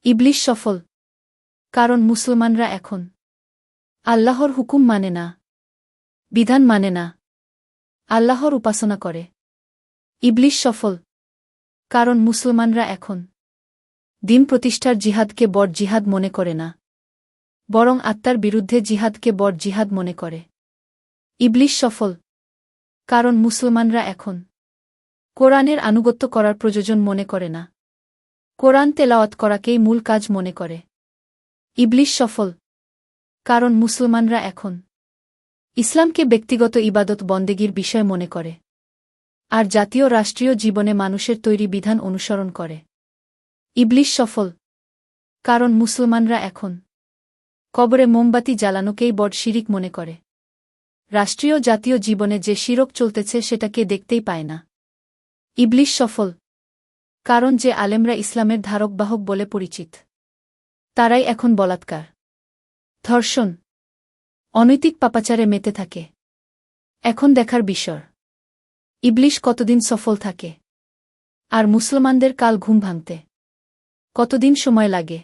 ইবলিস সফল, কারণ মুসলমানরা এখন আল্লাহর হুকুম মানে না, বিধান মানে না, আল্লাহর উপাসনা করে। ইবলিস সফল, কারণ মুসলমানরা এখন দিন প্রতিষ্ঠার জিহাদকে বড় জিহাদ মনে করে না, বরং আত্মার বিরুদ্ধে জিহাদকে বড় জিহাদ মনে করে। ইবলিস সফল, কারণ মুসলমানরা এখন কোরআনের আনুগত্য করার প্রয়োজন মনে করে না, কোরআন তেলাওয়াত করাকেই মূল কাজ মনে করে। ইবলিস সফল, কারণ মুসলমানরা এখন ইসলামকে ব্যক্তিগত ইবাদত বন্দেগীর বিষয় মনে করে, আর জাতীয় রাষ্ট্রীয় জীবনে মানুষের তৈরি বিধান অনুসরণ করে। ইবলিস সফল, কারণ মুসলমানরা এখন কবরে মোমবাতি জ্বালানোকেই বড় শিরিক মনে করে, রাষ্ট্রীয় জাতীয় জীবনে যে শিরক চলতেছে সেটাকে দেখতেই পায় না। ইবলিস সফল, কারণ যে আলেমরা ইসলামের ধারকবাহক বলে পরিচিত তারাই এখন বলাৎকার, ধর্ষণ, অনৈতিক পাপাচারে মেতে থাকে। এখন দেখার বিষয় ইবলিস কতদিন সফল থাকে, আর মুসলমানদের কাল ঘুম ভাঙতে কতদিন সময় লাগে।